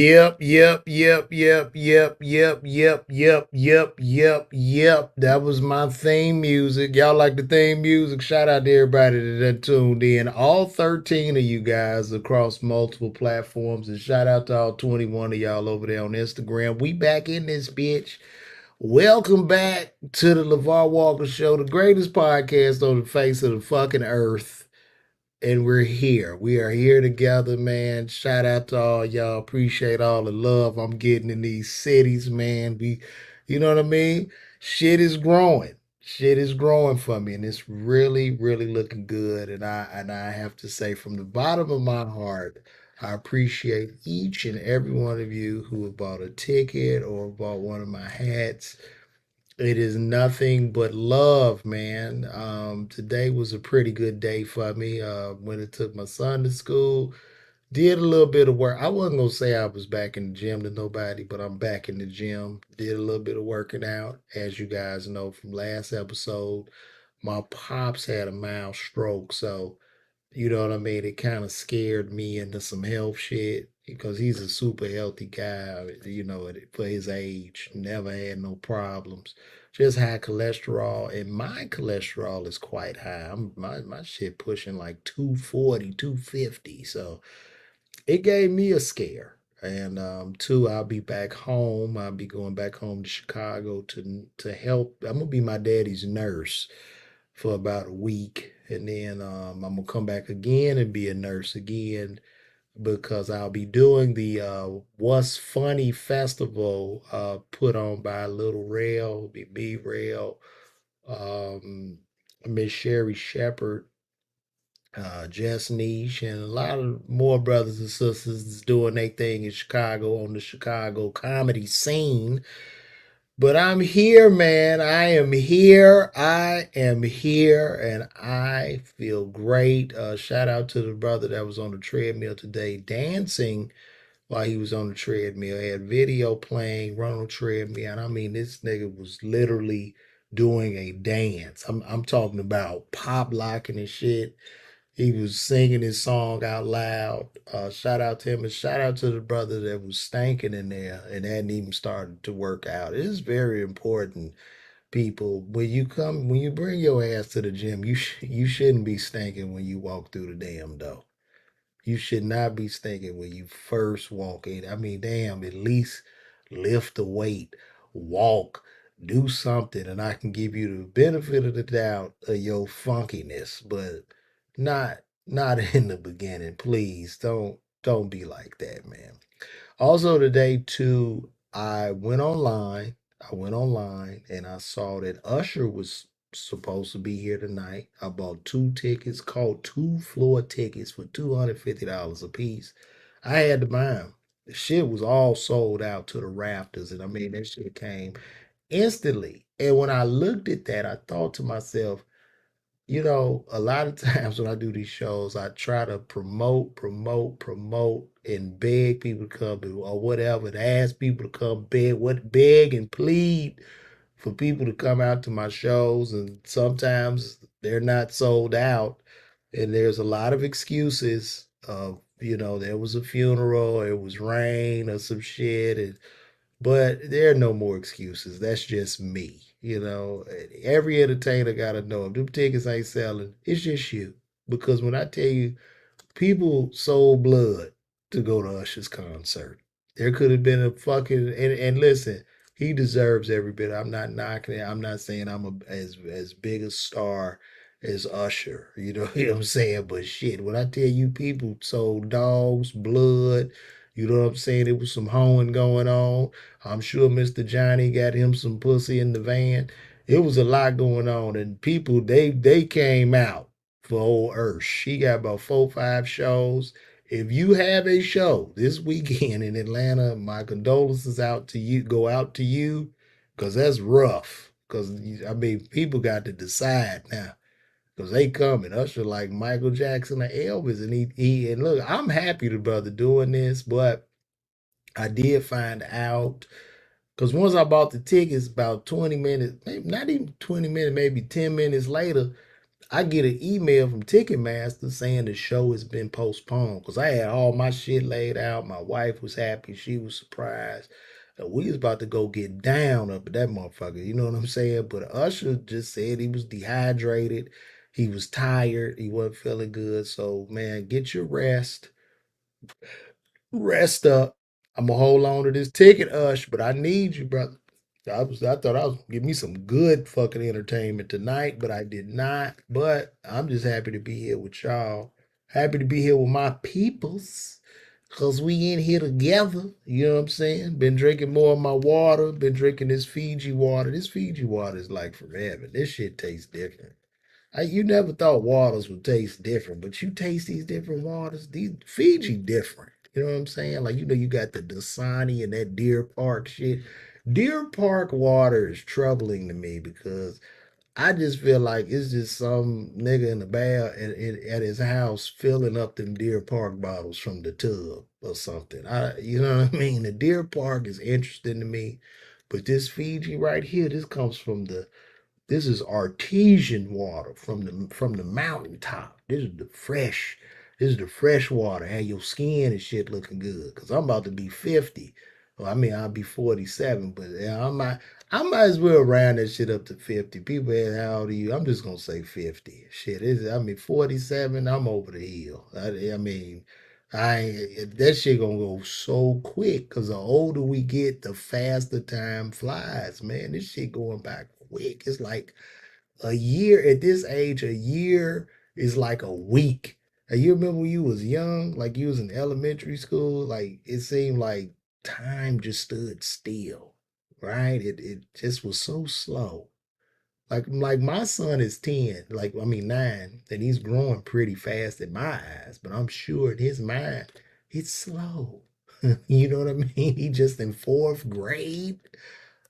Yep, yep, yep, yep, yep, yep, yep, yep, yep, yep, yep. That was my theme music. Y'all like the theme music? Shout out to everybody that tuned in. All 13 of you guys across multiple platforms. And shout out to all 21 of y'all over there on Instagram. We back in this bitch. Welcome back to the LeVar Walker Show, the greatest podcast on the face of the fucking earth, and we're here. We are here together, man. Shout out to all y'all. Appreciate all the love I'm getting in these cities, man. You know what I mean? Shit is growing. Shit is growing for me, and it's really, really looking good. And I have to say, from the bottom of my heart, I appreciate each and every one of you who have bought a ticket or bought one of my hats. It is nothing but love, man. Today was a pretty good day for me. When I took my son to school, did a little bit of work. I wasn't gonna say I was back in the gym to nobody, but I'm back in the gym. Did a little bit of working out, as you guys know from last episode. My pops had a mild stroke, so you know what I mean? It kind of scared me into some health shit because he's a super healthy guy, for his age. Never had no problems. Just high cholesterol. And my cholesterol is quite high. My shit pushing like 240, 250. So it gave me a scare. And two, I'll be back home. I'll be going back home to Chicago to help. I'm gonna be my daddy's nurse for about a week, and then I'm gonna come back again and be a nurse again because I'll be doing the What's Funny Festival put on by Little Rail, be Rail, um, Miss Sherry Shepherd, Jess Niche, and a lot of more brothers and sisters doing their thing in Chicago on the Chicago comedy scene. But I'm here, man. I am here. I am here, and I feel great. Shout out to the brother that was on the treadmill today dancing while he was on the treadmill. He had video playing, run on the treadmill. And I mean, this nigga was literally doing a dance. I'm talking about pop locking and shit. He was singing his song out loud. Shout out to him, and shout out to the brother that was stanking in there and hadn't even started to work out. It is very important, people. When you bring your ass to the gym, you shouldn't be stinking when you walk through the damn door. You should not be stinking when you first walk in. I mean, damn, at least lift the weight, walk, do something, and I can give you the benefit of the doubt of your funkiness, but not in the beginning. Please don't be like that, man. Also today too, I went online and I saw that Usher was supposed to be here tonight. I bought two tickets, called two floor tickets for $250 a piece. I had to buy them. The shit was all sold out to the rafters, and I mean that shit came instantly. And when I looked at that, I thought to myself, a lot of times when I do these shows, I try to promote, and beg people to come or whatever, to ask people to come beg and plead for people to come out to my shows. And sometimes they're not sold out. And there's a lot of excuses of, there was a funeral, it was rain or some shit. But there are no more excuses. That's just me. Every entertainer got to know if them tickets ain't selling, it's just you. Because when I tell you, people sold blood to go to Usher's concert. There could have been a fucking and listen, he deserves every bit. I'm not knocking it. I'm not saying I'm as big a star as Usher. You know what I'm saying? But shit, when I tell you people sold dogs, blood, you know what I'm saying? It was some hoeing going on. I'm sure Mr. Johnny got him some pussy in the van. It was a lot going on, and people they came out for old Ursh. She got about 4, 5 shows. If you have a show this weekend in Atlanta, my condolences go out to you, because that's rough. Because I mean, people got to decide now, because they coming. Usher like Michael Jackson or Elvis, and and look, I'm happy the brother doing this, but I did find out because once I bought the tickets, about 20 minutes, maybe not even 20 minutes, maybe 10 minutes later, I get an email from Ticketmaster saying the show has been postponed because I had all my shit laid out. My wife was happy. She was surprised. And we was about to go get down up at that motherfucker. You know what I'm saying? But Usher just said he was dehydrated. He was tired. He wasn't feeling good. So, man, get your rest. Rest up. I'm gonna hold on to this ticket, Ush, but I need you, brother. I thought I was gonna give me some good fucking entertainment tonight, but I did not. But I'm just happy to be here with y'all. Happy to be here with my peoples. Cause we in here together. You know what I'm saying? Been drinking more of my water. Been drinking this Fiji water. This Fiji water is like from heaven. This shit tastes different. You never thought waters would taste different, but you taste these different waters. These Fiji different. You know what I'm saying? Like you got the Dasani and that Deer Park shit. Deer Park water is troubling to me because I just feel like it's just some nigga in the bar at his house filling up them Deer Park bottles from the tub or something. You know what I mean? The Deer Park is interesting to me, but this Fiji right here, this is artesian water from the mountaintop. This is the fresh water. Have your skin and shit looking good. Cause I'm about to be 50. Well, I mean I'll be 47, but yeah, I might as well round that shit up to 50. People ask how old are you? I'm just gonna say 50. Shit, I mean 47, I'm over the hill. I mean, that shit gonna go so quick because the older we get, the faster time flies, man. This shit going by quick. It's like a year at this age, a year is like a week. And you remember when you was young, like you was in elementary school, like it seemed like time just stood still, right? It just was so slow. Like my son is 10, like I mean 9, and he's growing pretty fast in my eyes, but I'm sure in his mind, it's slow. You know what I mean? He just in fourth grade.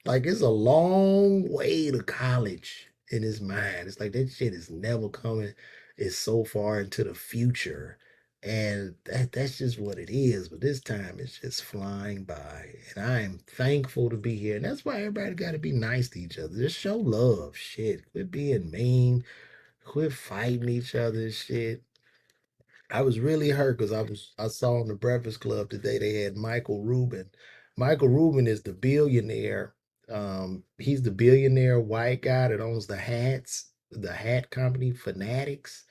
Like it's a long way to college in his mind. It's like that shit is never coming. It's so far into the future. And that's just what it is. But this time it's just flying by. And I am thankful to be here. And that's why everybody gotta be nice to each other. Just show love. Shit. Quit being mean. Quit fighting each other. Shit. I was really hurt because I saw on the Breakfast Club today they had Michael Rubin. Michael Rubin is the billionaire. He's the billionaire white guy that owns the hat company Fanatics.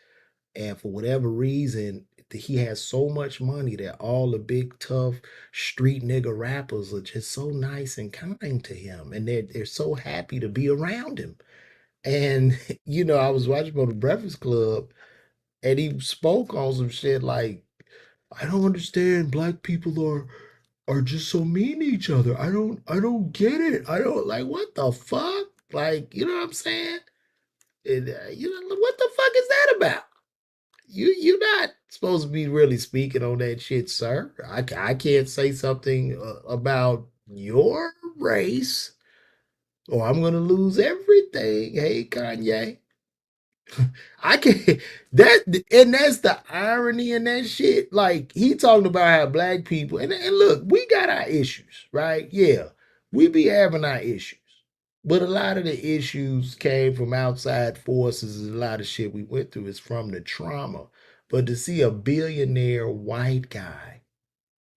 And for whatever reason, he has so much money that all the big tough street nigga rappers are just so nice and kind to him, and they're so happy to be around him. And I was watching him on the Breakfast Club, and he spoke on some shit like, I don't understand. Black people are just so mean to each other. I don't get it. I don't like what the fuck. Like you know what I'm saying? What the fuck is that about? You not supposed to be really speaking on that shit, sir. I can't say something about your race, or I'm gonna lose everything. Hey Kanye. I can't that's the irony in that shit. Like he talking about how black people and look, we got our issues, right? Yeah, we be having our issues. But a lot of the issues came from outside forces, and a lot of shit we went through is from the trauma. But to see a billionaire white guy,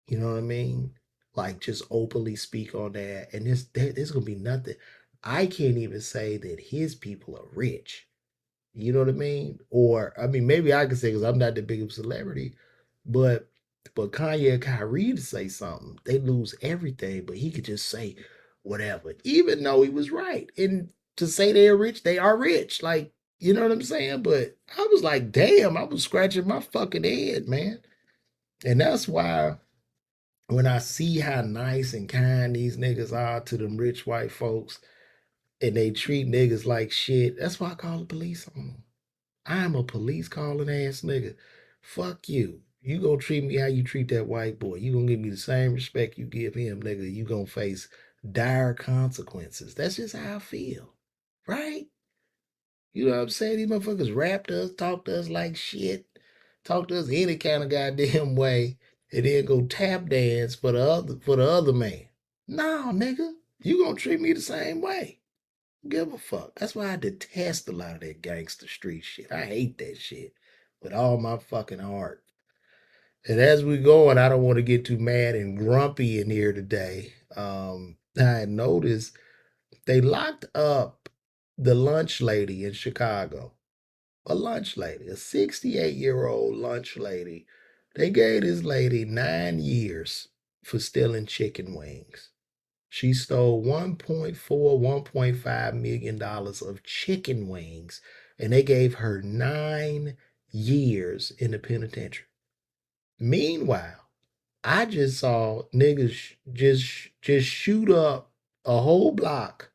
you know what I mean? Like just openly speak on that, and there's gonna be nothing. I can't even say that his people are rich. You know what I mean? Or I mean, maybe I can say because I'm not that big of a celebrity, but Kanye and Kyrie to say something, they lose everything. But he could just say whatever, even though he was right. And to say they're rich, they are rich. Like you know what I'm saying? But I was like, damn, I was scratching my fucking head, man. And that's why when I see how nice and kind these niggas are to them rich white folks, and they treat niggas like shit, that's why I call the police on them. I'm a police calling ass nigga. Fuck you. You gonna treat me how you treat that white boy. You gonna give me the same respect you give him, nigga. You gonna face dire consequences. That's just how I feel. Right? You know what I'm saying? These motherfuckers rap to us, talk to us like shit, talk to us any kind of goddamn way, and then go tap dance for the other man. No, nigga. You gonna treat me the same way. Give a fuck. That's why I detest a lot of that gangster street shit. I hate that shit with all my fucking heart. And as we go, and I don't want to get too mad and grumpy in here today. I noticed they locked up the lunch lady in Chicago. A lunch lady, a 68-year-old lunch lady. They gave this lady 9 years for stealing chicken wings. She stole 1.4, $1.5 million of chicken wings, and they gave her 9 years in the penitentiary. Meanwhile, I just saw niggas just shoot up a whole block,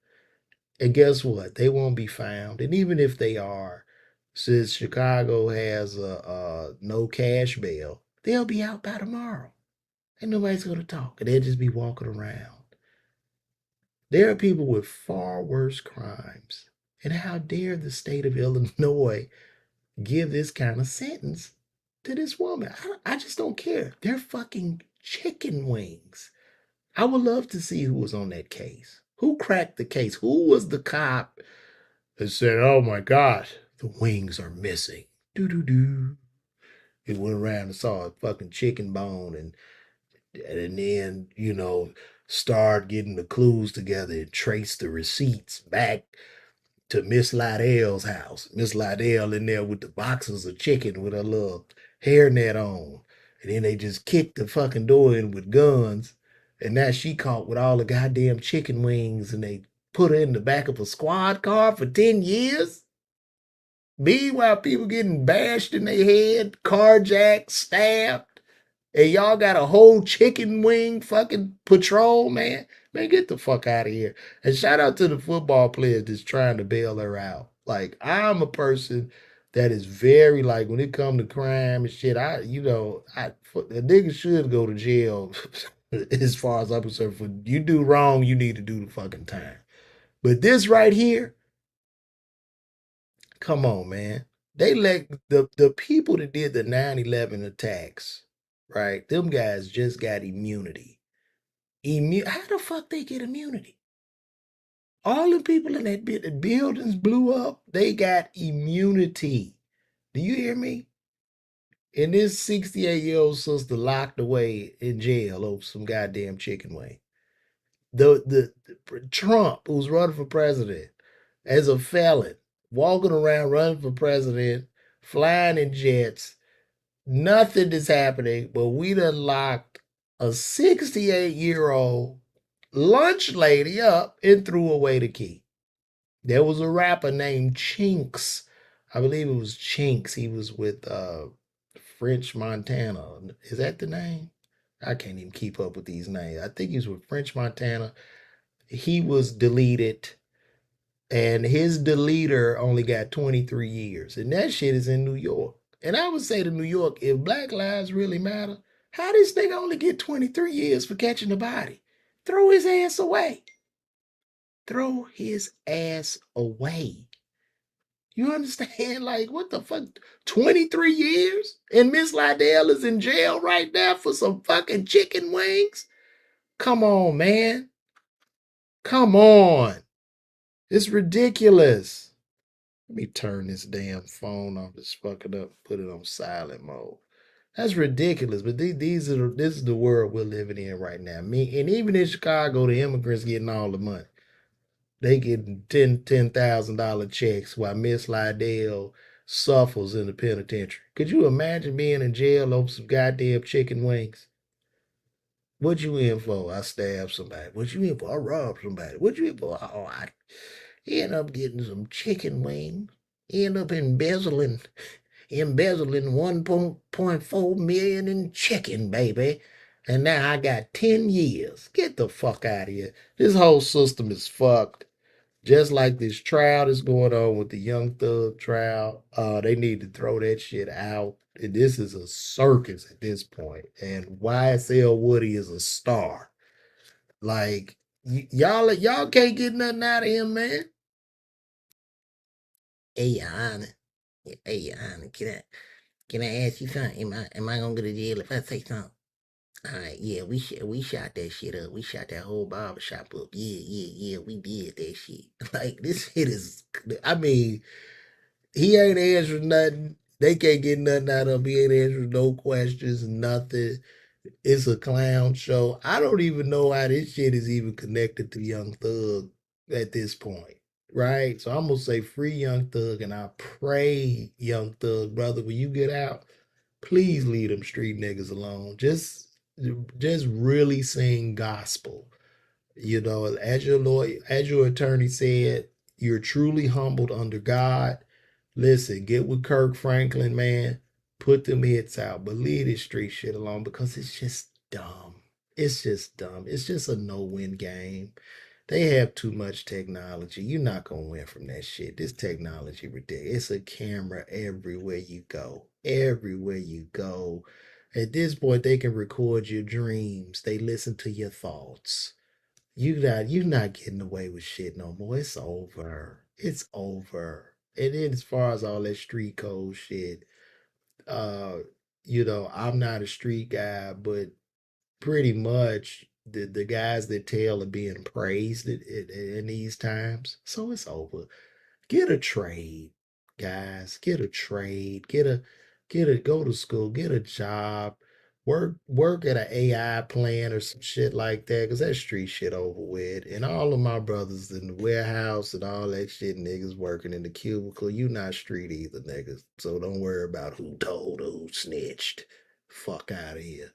and guess what? They won't be found. And even if they are, since Chicago has a no cash bail, they'll be out by tomorrow, and nobody's gonna talk, and they'll just be walking around. There are people with far worse crimes. And how dare the state of Illinois give this kind of sentence to this woman? I just don't care. They're fucking chicken wings. I would love to see who was on that case. Who cracked the case? Who was the cop that said, oh my gosh, the wings are missing? Doo doo doo. He went around and saw a fucking chicken bone and then, start getting the clues together and trace the receipts back to Miss Lydell's house. Miss Lydell in there with the boxes of chicken with her little hairnet on. And then they just kicked the fucking door in with guns. And now she caught with all the goddamn chicken wings and they put her in the back of a squad car for 10 years. Meanwhile, people getting bashed in their head, carjacked, stabbed. And y'all got a whole chicken wing fucking patrol, man. Man, get the fuck out of here. And shout out to the football players that's trying to bail her out. Like, I'm a person that is very, like, when it come to crime and shit, a nigga should go to jail as far as I'm concerned. For you do wrong, you need to do the fucking time. But this right here, come on, man. They let the people that did the 9/11 attacks, right? Them guys just got immunity. How the fuck they get immunity? All the people in that bit, the buildings blew up, they got immunity. Do you hear me? And this 68-year-old sister locked away in jail over some goddamn chicken wing. The Trump, who's running for president, as a felon, walking around running for president, flying in jets, nothing is happening, but we done locked a 68-year-old lunch lady up and threw away the key. There was a rapper named Chinx. I believe it was Chinx. He was with French Montana. Is that the name? I can't even keep up with these names. I think he was with French Montana. He was deleted, and his deleter only got 23 years. And that shit is in New York. And I would say to New York, if Black lives really matter, how this nigga only get 23 years for catching a body? Throw his ass away. Throw his ass away. You understand? Like, what the fuck? 23 years? And Miss Lydell is in jail right now for some fucking chicken wings? Come on, man. Come on. It's ridiculous. Let me turn this damn phone off. It's fucking up. Put it on silent mode. That's ridiculous. But this is the world we're living in right now. And even in Chicago, the immigrants getting all the money. They getting $10,000 checks while Miss Lydell suffers in the penitentiary. Could you imagine being in jail over some goddamn chicken wings? What you in for? I stabbed somebody. What you in for? I robbed somebody. What you in for? Oh, I end up getting some chicken wings. End up embezzling 1.4 million in chicken, baby. And now I got 10 years. Get the fuck out of here. This whole system is fucked. Just like this trial that's going on with the Young Thug trial, they need to throw that shit out. And this is a circus at this point. And YSL Woody is a star. Like y'all can't get nothing out of him, man. Hey, Your Honor. Hey, Your Honor. Can I ask you something? Am I gonna go to jail if I say something? All right, yeah, we shot that shit up. We shot that whole barber shop up. Yeah, yeah, yeah, we did that shit. Like this shit is. I mean, he ain't answering nothing. They can't get nothing out of him. He ain't answering no questions, nothing. It's a clown show. I don't even know how this shit is even connected to Young Thug at this point, right? So I'm gonna say free Young Thug, and I pray Young Thug, brother, when you get out, please leave them street niggas alone. Just really sing gospel. You know, as your lawyer, as your attorney said, you're truly humbled under God. Listen, get with Kirk Franklin, man. Put them hits out, but leave this street shit alone because it's just dumb. It's just dumb. It's just a no-win game. They have too much technology. You're not gonna win from that shit. This technology ridiculous. It's a camera everywhere you go. Everywhere you go. At this point, they can record your dreams. They listen to your thoughts. You're not getting away with shit no more. It's over. It's over. And then as far as all that street code shit, uh, I'm not a street guy, but pretty much the guys that tell are being praised in these times. So it's over. Get a trade, guys. Get a trade. Get a go to school. Get a job. Work at an AI plant or some shit like that. Cause that street shit over with. And all of my brothers in the warehouse and all that shit, niggas working in the cubicle. You not street either, niggas. So don't worry about who told or who snitched. Fuck out of here.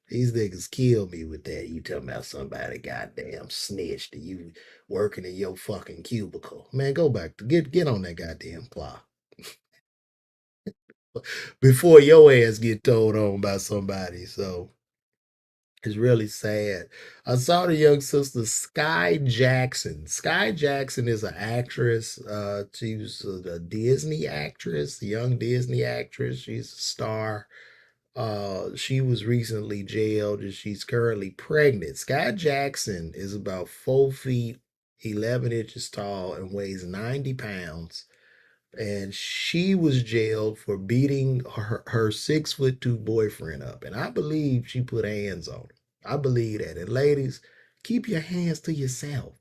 These niggas kill me with that. You talking about somebody goddamn snitched and you working in your fucking cubicle. Man, go back to get on that goddamn clock before your ass get told on by somebody. So it's really sad. I saw the young sister Sky Jackson. Sky Jackson is an actress. She was a Disney actress, a young Disney actress. She's a star. She was recently jailed and she's currently pregnant. Sky Jackson is about 4 feet, 11 inches tall, and weighs 90 pounds. And she was jailed for beating her 6'2" boyfriend up. And I believe she put hands on him. I believe that. And ladies, keep your hands to yourself,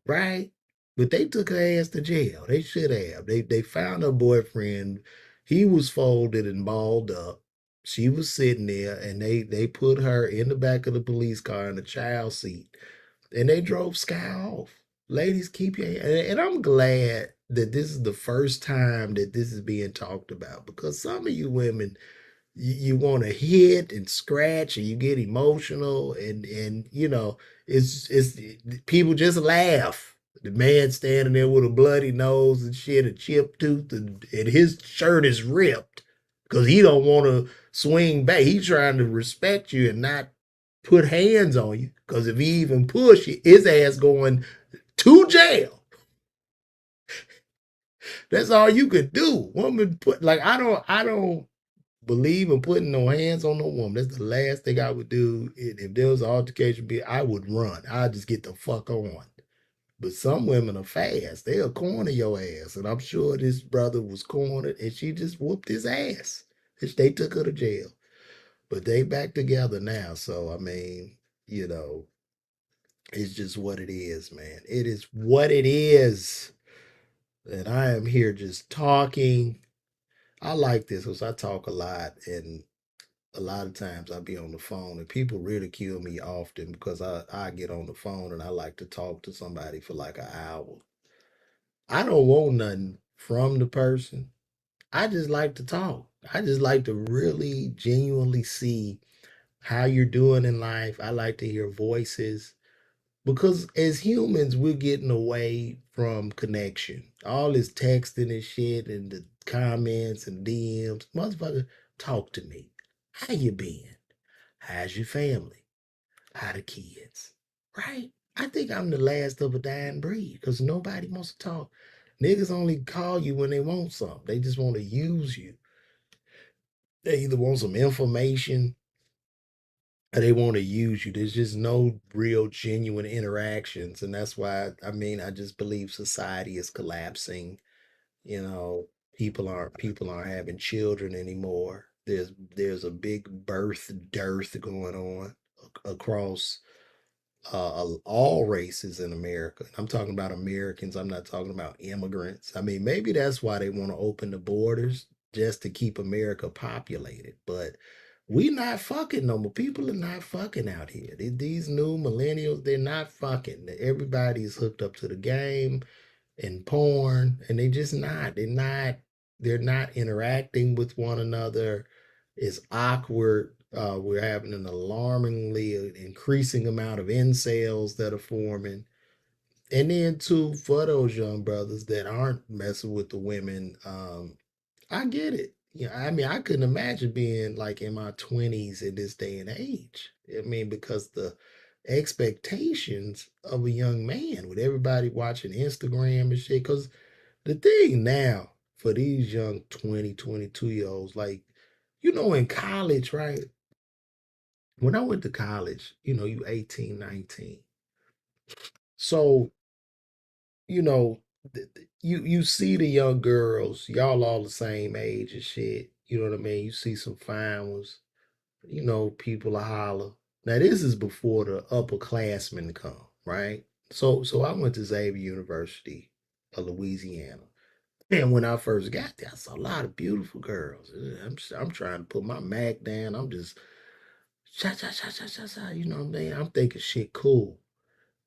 right? But they took her ass to jail. They should have. They found her boyfriend. He was folded and balled up. She was sitting there, and they put her in the back of the police car in the child seat, and they drove Sky off. Ladies, keep your and I'm glad that this is the first time that this is being talked about because some of you women you want to hit and scratch and you get emotional and it's people just laugh. The man standing there with a bloody nose and shit, a chipped tooth, and his shirt is ripped because he don't want to swing back. He's trying to respect you and not put hands on you because if he even push you, his ass going to jail. That's all you could do. Woman put like I don't believe in putting no hands on no woman. That's the last thing I would do. If there was an altercation, I would run. I'd just get the fuck on. But some women are fast. They'll corner your ass. And I'm sure this brother was cornered and she just whooped his ass. They took her to jail. But they back together now. So, I mean, you know, it's just what it is, man. It is what it is. And I am here just talking. I like this because I talk a lot and a lot of times I be on the phone and people ridicule me often because I get on the phone and I like to talk to somebody for like an hour. I don't want nothing from the person. I just like to talk. I just like to really genuinely see how you're doing in life. I like to hear voices because as humans, we're getting away from connection. All this texting and shit and the comments and DMs. Motherfucker, talk to me. How you been? How's your family? How the kids? Right? I think I'm the last of a dying breed because nobody wants to talk. Niggas only call you when they want something. They just want to use you. They either want some information or they want to use you. There's just no real genuine interactions. And that's why I just believe society is collapsing. You know, people aren't having children anymore. there's a big birth dearth going on across all races in America. I'm talking about Americans. I'm not talking about immigrants. I mean, maybe that's why they want to open the borders just to keep America populated. But we not fucking no more. People are not fucking out here. These new millennials, they're not fucking. Everybody's hooked up to the game and porn, and they just not. They're not interacting with one another. It's awkward. We're having an alarmingly increasing amount of incels that are forming. And then too, for those young brothers that aren't messing with the women, I get it. Yeah, I mean, I couldn't imagine being like in my 20s in this day and age. I mean, because the expectations of a young man with everybody watching Instagram and shit. Because the thing now for these young 20, 22 year olds, like, in college, right? When I went to college, you 18, 19. So, you know, you see the young girls, y'all all the same age and shit. You know what I mean? You see some fine ones, people are holler. Now this is before the upperclassmen come, right? So I went to Xavier University of Louisiana. And when I first got there, I saw a lot of beautiful girls. I'm trying to put my Mac down. I'm just shot, shot, shot, shot, shot, shot. You know what I mean? I'm thinking shit cool.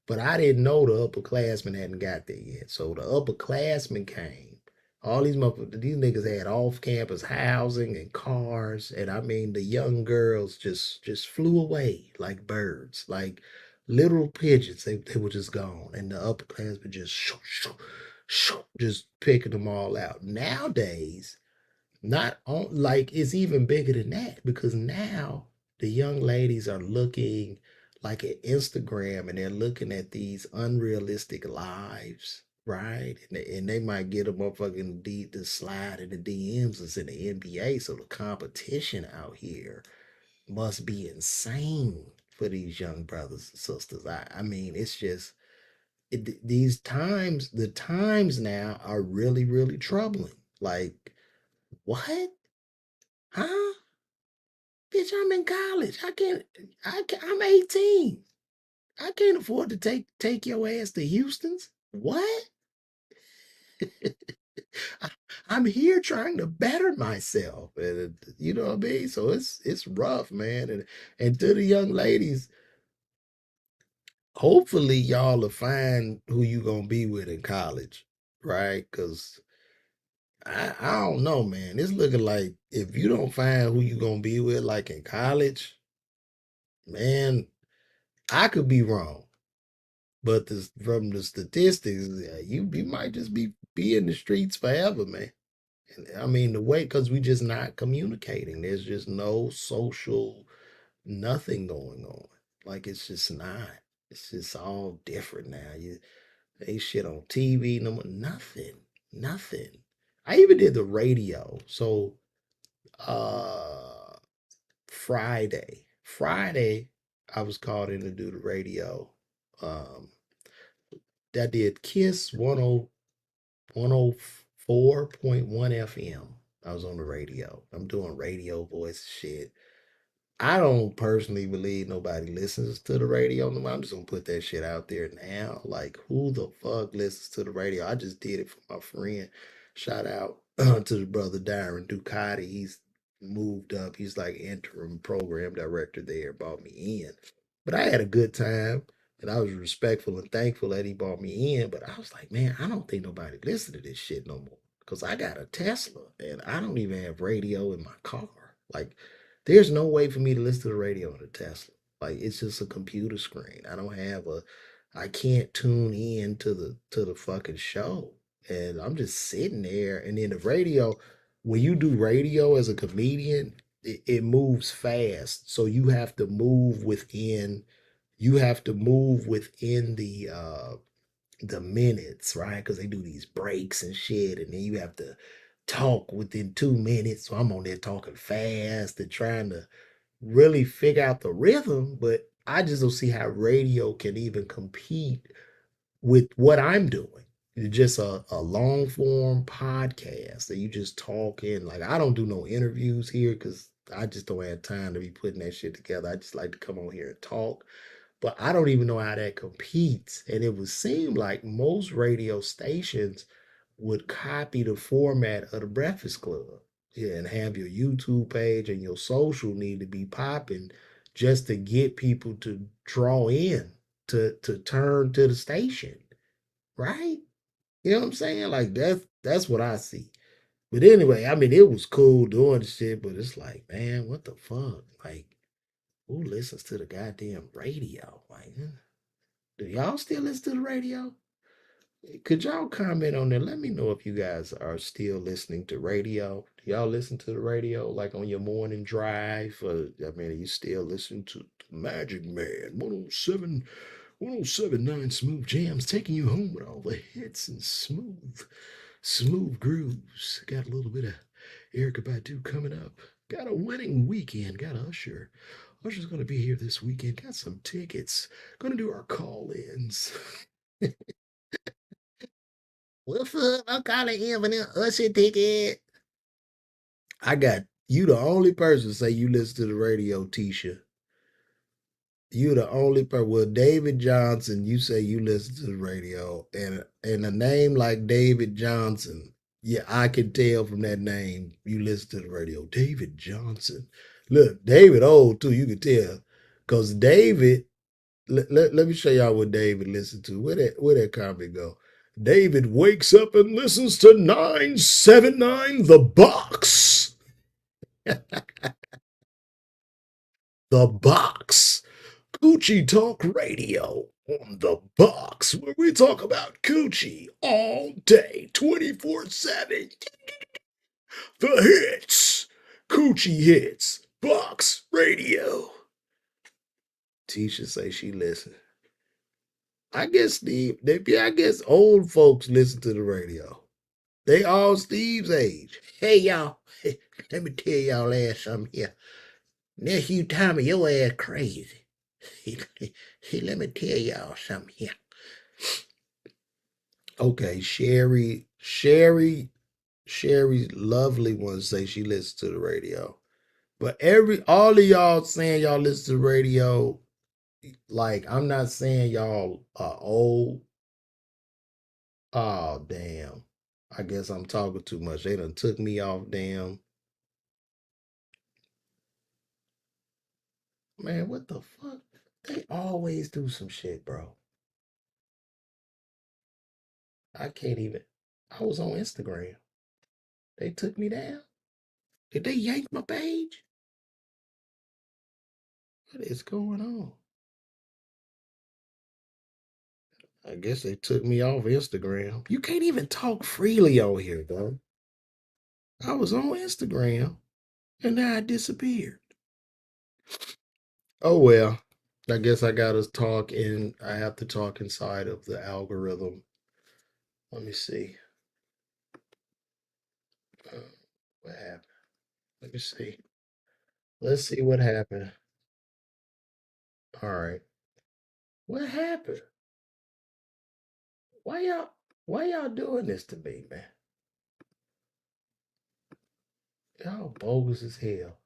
But I didn't know the upperclassmen hadn't got there yet. So the upperclassmen came. All these motherfuckers, these niggas had off-campus housing and cars, and I mean the young girls just flew away like birds, like little pigeons. They were just gone, and the upperclassmen just shoo, shoo, shoo, just picking them all out. Nowadays, not on like it's even bigger than that because now the young ladies are looking like at Instagram and they're looking at these unrealistic lives, right? And they might get a motherfucking D to slide in the DMs that's in the NBA. So the competition out here must be insane for these young brothers and sisters. I mean, it's just these times, the times now are really, really troubling. Like, what? Huh? Bitch, I'm in college. I'm 18. I can't afford to take your ass to Houston's. What? I, I'm here trying to better myself. And you know what I mean? So it's rough, man. And to the young ladies, hopefully y'all will find who you gonna be with in college, right? Cause I don't know, man. It's looking like if you don't find who you gonna be with like in college, man, I could be wrong. But from the statistics, you might just be in the streets forever, man. And, I mean, the way because we just not communicating. There's just no social nothing going on. Like it's just not. It's just all different now. They shit on TV, no nothing, nothing. I even did the radio. So uh Friday, I was called in to do the radio. Um, that did Kiss 104.1 FM. I was on the radio. I'm doing radio voice shit. I don't personally believe nobody listens to the radio. I'm just gonna put that shit out there now. Like, who the fuck listens to the radio? I just did it for my friend. Shout out to the brother Darren Ducati. He's moved up. He's like interim program director there. Brought me in, but I had a good time. And I was respectful and thankful that he brought me in. But I was like, man, I don't think nobody listen to this shit no more. Because I got a Tesla and I don't even have radio in my car. Like, there's no way for me to listen to the radio in a Tesla. Like, it's just a computer screen. I can't tune in to the fucking show. And I'm just sitting there. And then the radio, when you do radio as a comedian, it moves fast. So you have to move within the minutes, right? Because they do these breaks and shit, and then you have to talk within 2 minutes. So I'm on there talking fast and trying to really figure out the rhythm, but I just don't see how radio can even compete with what I'm doing. just a long form podcast that you just talk in. Like I don't do no interviews here because I just don't have time to be putting that shit together. I just like to come on here and talk. But I don't even know how that competes. And it would seem like most radio stations would copy the format of the Breakfast Club. Yeah, and have your YouTube page and your social need to be popping just to get people to draw in to turn to the station, right? You know what I'm saying? Like that's what I see. But anyway, I mean, it was cool doing the shit, but it's like, man, what the fuck? Like, who listens to the goddamn radio? Like, do y'all still listen to the radio? Could y'all comment on that? Let me know if you guys are still listening to radio. Do y'all listen to the radio like on your morning drive? I mean, are you still listening to Magic Man 107.9 Smooth Jams taking you home with all the hits and smooth grooves. Got a little bit of Erica Badu coming up. Got a winning weekend. Got Usher. Usher's going to be here this weekend. Got some tickets. Going to do our call-ins. What's up? I'm calling in for them Usher ticket. I got you the only person say you listen to the radio, Tisha. You the only person. Well, David Johnson, you say you listen to the radio, and a name like David Johnson, yeah, I can tell from that name you listen to the radio. David Johnson. Look, David old too. You can tell, cause David. Let me show y'all what David listened to. Where that comment go? David wakes up and listens to 979 The Box. The Box. Coochie Talk Radio on The Box, where we talk about coochie all day, 24/7. The hits. Coochie hits. Box Radio. Tisha say she listen. I guess Steve, I guess old folks listen to the radio. They all Steve's age. Hey y'all, let me tell y'all ass something here. Nephew Tommy, your ass crazy. Let me tell y'all something here. Okay, Sherry's lovely one say she listens to the radio. But all of y'all saying y'all listen to the radio, like I'm not saying y'all are old. Oh damn. I guess I'm talking too much. They done took me off damn. Man, what the fuck? They always do some shit, bro. I can't even. I was on Instagram. They took me down. Did they yank my page? What is going on? I guess they took me off Instagram. You can't even talk freely on here, though. I was on Instagram and now I disappeared. Oh well. I guess I gotta talk in I have to talk inside of the algorithm. Let me see. Uh, what happened? Let me see. Let's see what happened. All right. What happened? Why y'all why y'all doing this to me, man? Y'all bogus as hell.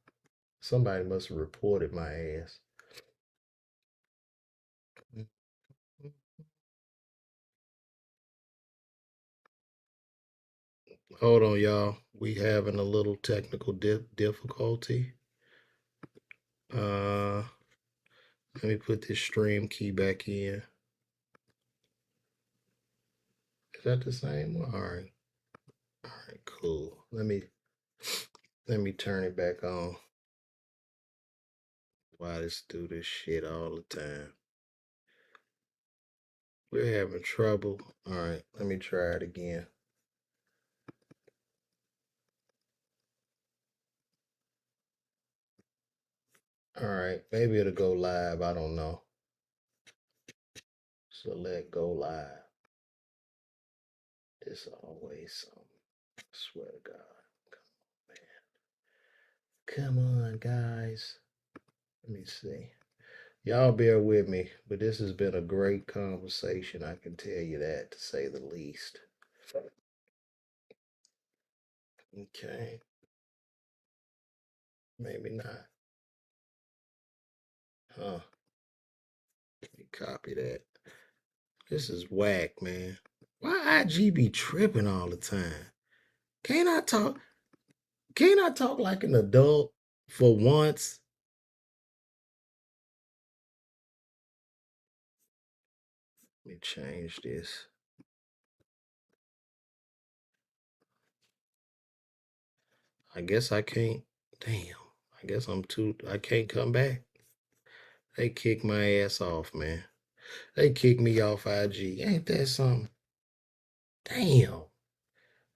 Somebody must have reported my ass. Hold on, y'all. We having a little technical difficulty. Uh, let me put this stream key back in. Is that the same one? All right, cool. Let me turn it back on. Why this do this shit all the time? We're having trouble. All right, let me try it again. All right, maybe it'll go live. I don't know. Select go live. It's always something. I swear to God. Come on, man. Come on, guys. Let me see. Y'all bear with me, but this has been a great conversation. I can tell you that, to say the least. Okay, maybe not. Huh? Let me copy that. This is whack, man. Why IG be tripping all the time? Can't I talk? Can't I talk like an adult for once? Let me change this. I guess I can't. Damn. I guess I'm too. I can't come back. They kicked my ass off, man. They kicked me off IG. Ain't that something? Damn.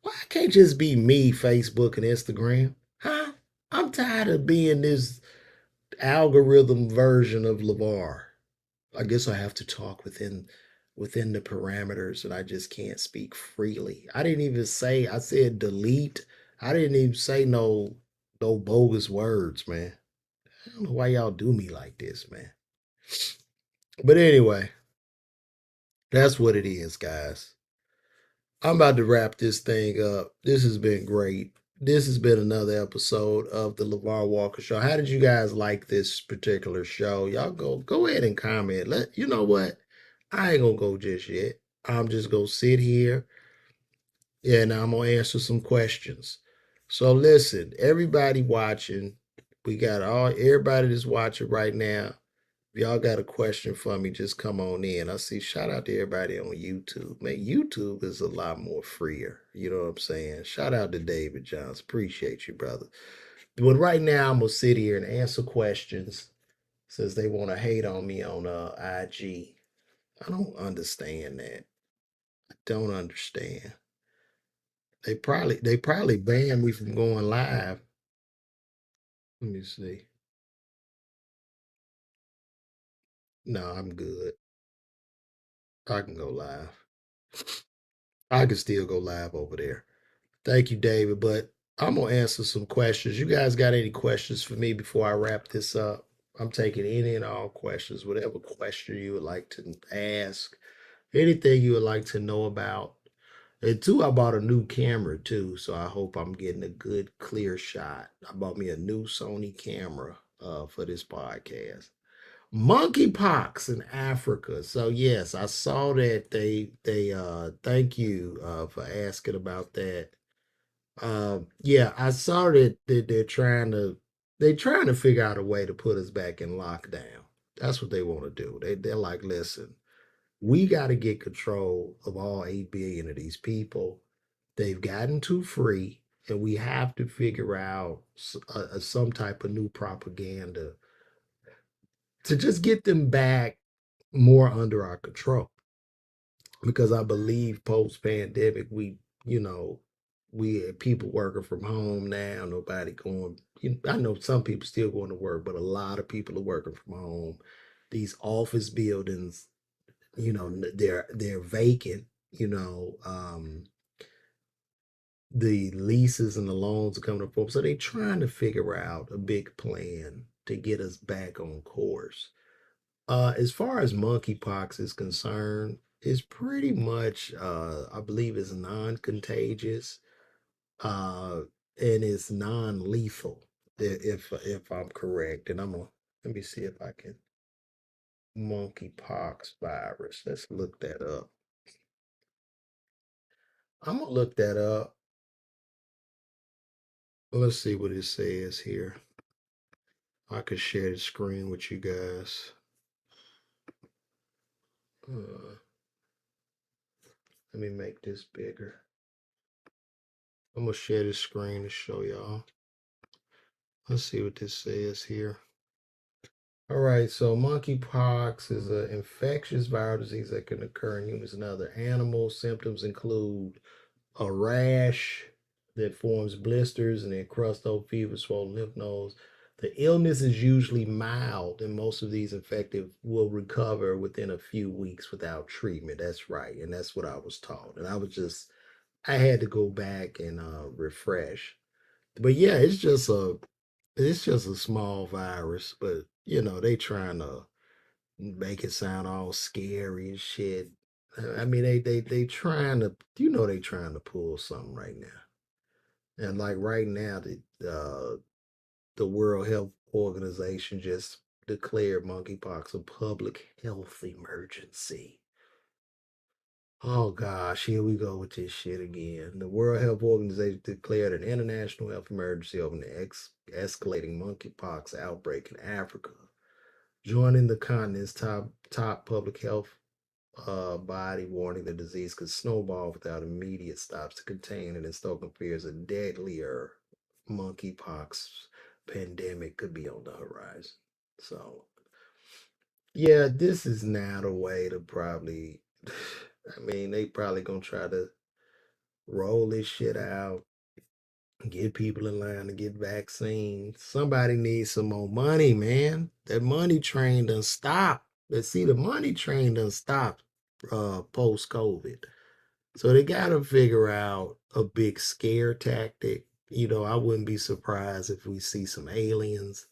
Why can't just be me, Facebook and Instagram? Huh? I'm tired of being this algorithm version of LeVar. I guess I have to talk within the parameters and I just can't speak freely. I didn't even say I said delete. I didn't even say no bogus words, man. I don't know why y'all do me like this, man. But anyway, that's what it is, guys. I'm about to wrap this thing up. This has been great. This has been another episode of the LeVar Walker Show. How did you guys like this particular show? Y'all go ahead and comment. Let you know what? I ain't gonna go just yet. I'm just gonna sit here and I'm gonna answer some questions. So listen, everybody watching, we got everybody that's watching right now. If y'all got a question for me, just come on in. I see shout out to everybody on YouTube. Man, YouTube is a lot more freer. You know what I'm saying? Shout out to David Johns. Appreciate you, brother. But right now I'm gonna sit here and answer questions since they want to hate on me on IG. I don't understand that. I don't understand. They probably banned me from going live. Let me see. No, I'm good. I can go live. I can still go live over there. Thank you, David. But I'm gonna answer some questions. You guys got any questions for me before I wrap this up? I'm taking any and all questions, whatever question you would like to ask, anything you would like to know about. And two, I bought a new camera too, so I hope I'm getting a good clear shot. I bought me a new Sony camera for this podcast. Monkeypox in Africa. So yes, I saw that they thank you for asking about that. Yeah, I saw that they're trying to figure out a way to put us back in lockdown. That's what they want to do. They're like, listen, we got to get control of all 8 billion of these people. They've gotten too free, and we have to figure out some type of new propaganda to just get them back more under our control. Because I believe post pandemic, you know, we had people working from home now. Nobody going. I know some people still going to work, but a lot of people are working from home. These office buildings, they're vacant. The leases and the loans are coming up for them, so they're trying to figure out a big plan to get us back on course. As far as monkeypox is concerned, it's pretty much, I believe, it's non-contagious, uh, and it's non-lethal. If I'm correct, and let me see if I can monkeypox virus. Let's look that up. I'm gonna look that up. Let's see what it says here. I could share the screen with you guys. Uh, Let me make this bigger. I'm gonna share the screen to show y'all. Let's see what this says here. All right, so monkeypox is an infectious viral disease that can occur in humans and other animals. Symptoms include a rash that forms blisters and then crust over fever, swollen lymph nodes. The illness is usually mild, and most of these infected will recover within a few weeks without treatment. That's right, and that's what I was taught. And I had to go back and refresh. But yeah, it's just a small virus, but they trying to. make it sound all scary and shit. I mean, they trying to, they trying to pull something right now. And like right now, the World Health Organization just declared monkeypox a public health emergency. Oh gosh, here we go with this shit again. The World Health Organization declared an international health emergency over the escalating monkeypox outbreak in Africa, joining the continent's top public health body, warning the disease could snowball without immediate stops to contain it and stoking fears a deadlier monkeypox pandemic could be on the horizon. So, yeah, this is now the way to probably. I mean, they probably gonna try to roll this shit out, get people in line to get vaccines. Somebody needs some more money, man. That money train done stopped. Let's see, the money train done stopped post COVID. So they got to figure out a big scare tactic. I wouldn't be surprised if we see some aliens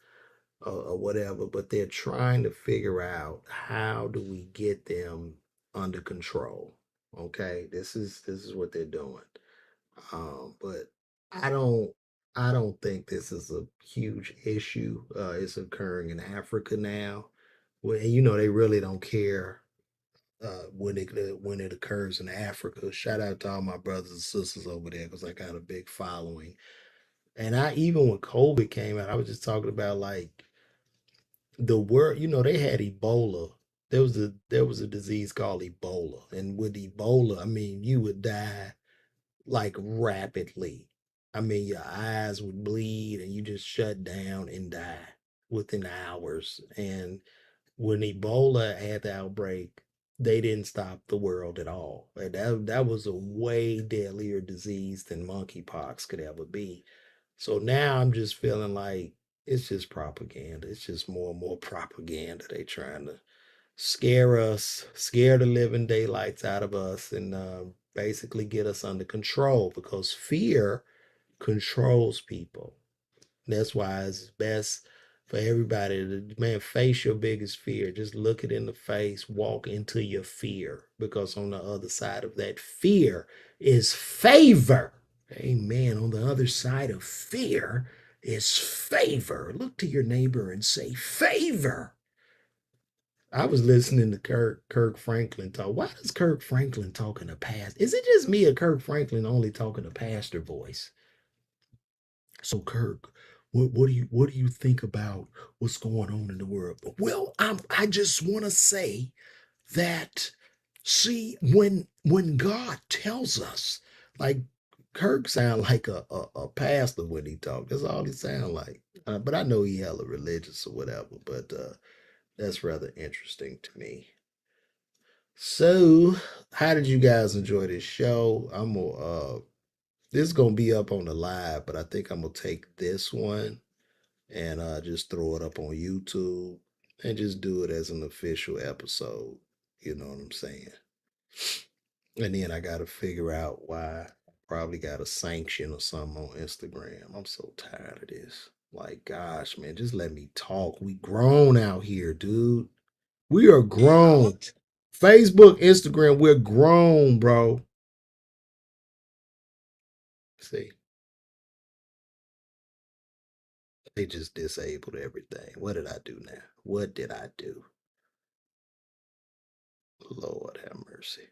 or whatever, but they're trying to figure out how do we get them under control. Okay, this is what they're doing. But I don't I don't think this is a huge issue. It's occurring in Africa now. Well, and they really don't care when it occurs in Africa. Shout out to all my brothers and sisters over there because I got a big following. And I even when COVID came out, I was just talking about like the word. They had Ebola. There was a disease called Ebola, and with Ebola, I mean you would die like rapidly. I mean your eyes would bleed and you just shut down and die within hours. And when Ebola had the outbreak, they didn't stop the world at all. And that was a way deadlier disease than monkeypox could ever be. So now I'm just feeling like it's just propaganda. It's just more and more propaganda. They trying to scare us, scare the living daylights out of us, and basically get us under control because fear controls people. That's why it's best for everybody to, man, face your biggest fear. Just look it in the face, walk into your fear, because on the other side of that fear is favor. Amen. On the other side of fear is favor. Look to your neighbor and say, favor. I was listening to Kirk Franklin talk. Why does Kirk Franklin talk in a past? Is it just me or Kirk Franklin only talking a pastor voice? So Kirk, what do you think about what's going on in the world? Well, I just want to say that see when God tells us, like Kirk sound like a pastor when he talk. That's all he sound like. But I know he hella religious or whatever. But that's rather interesting to me. So, how did you guys enjoy this show? This is gonna be up on the live, but I think I'm gonna take this one and just throw it up on YouTube and just do it as an official episode. You know what I'm saying? And then I gotta figure out why. Probably got a sanction or something on Instagram. I'm so tired of this. Like, gosh, man, just let me talk. We grown out here, dude. We are grown. Facebook, Instagram, we're grown, bro. See, they just disabled everything. What did I do now? What did I do? Lord have mercy.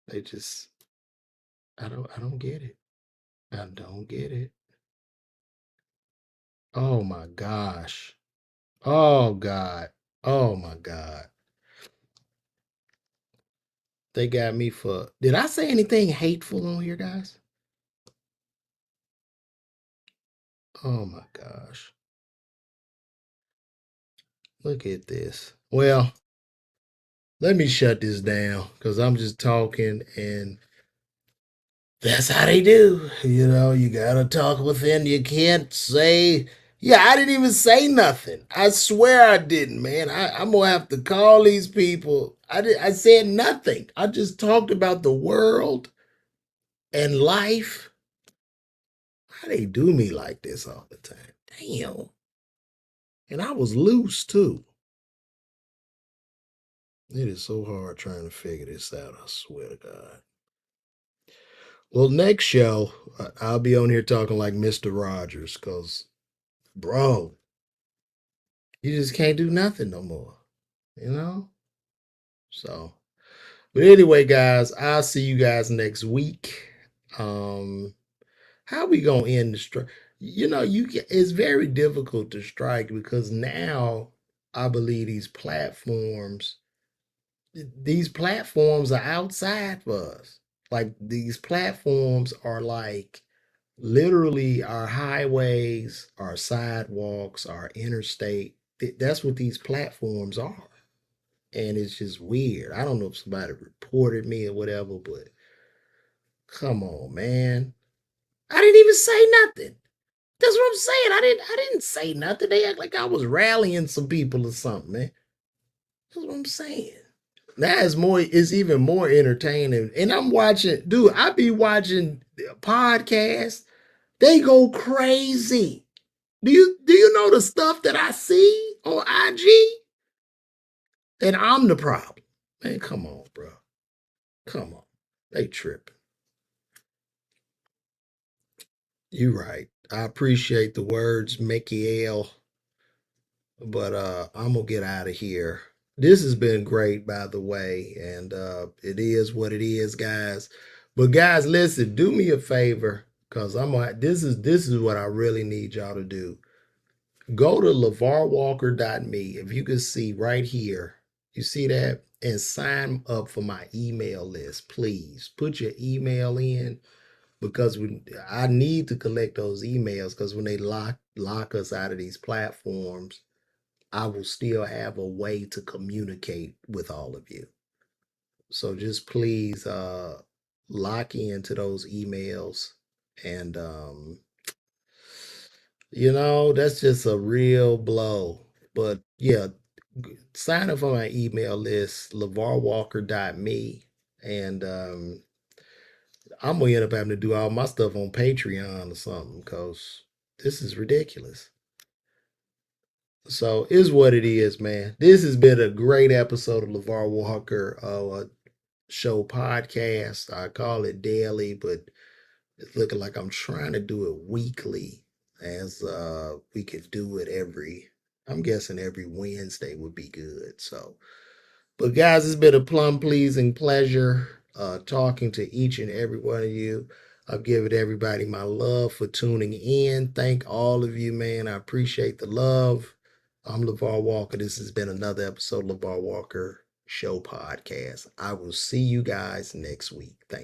They just I don't get it. I don't get it. Oh my gosh. Oh God. Oh my God. They got me for did I say anything hateful on here, guys? Oh my gosh. Look at this. Well, let me shut this down because I'm just talking and that's how they do. You gotta talk within. You can't say, yeah, I didn't even say nothing. I swear I didn't, man. I'm gonna have to call these people. I said nothing. I just talked about the world and life. Why they do me like this all the time? Damn. And I was loose too. It is so hard trying to figure this out, I swear to God. Well, next show, I'll be on here talking like Mr. Rogers, because, bro, you just can't do nothing no more, you know? So, but anyway, guys, I'll see you guys next week. How we gonna end the strike? It's very difficult to strike because now I believe these platforms are outside for us. Like these platforms are like literally our highways, our sidewalks, our interstate. That's what these platforms are. And it's just weird. I don't know if somebody reported me or whatever, but come on, man. I didn't even say nothing. That's what I'm saying. I didn't say nothing. They act like I was rallying some people or something, man. That's what I'm saying. It's even more entertaining. And I'm watching, dude, I be watching podcasts. They go crazy. Do you know the stuff that I see on IG? And I'm the problem. Man, come on, bro. Come on. They tripping. You right. I appreciate the words, Mickey L. But I'm gonna get out of here. This has been great, by the way, and it is what it is, guys. But guys, listen, do me a favor, cause this is what I really need y'all to do. Go to LeVarWalker.me. If you can see right here, you see that, and sign up for my email list, please. Put your email in because I need to collect those emails because when they lock us out of these platforms, I will still have a way to communicate with all of you. So just please lock into those emails. And, that's just a real blow. But yeah, sign up for my email list, LeVarWalker.me. And I'm going to end up having to do all my stuff on Patreon or something because this is ridiculous. So is what it is, man. This has been a great episode of LeVar Walker show podcast. I call it daily, but it's looking like I'm trying to do it weekly, as we could do it I'm guessing every Wednesday would be good. So, but guys, it's been a plum pleasing pleasure talking to each and every one of you. I've given everybody my love for tuning in. Thank all of you, man. I appreciate the love. I'm LeVar Walker. This has been another episode of LeVar Walker Show Podcast. I will see you guys next week. Thank you.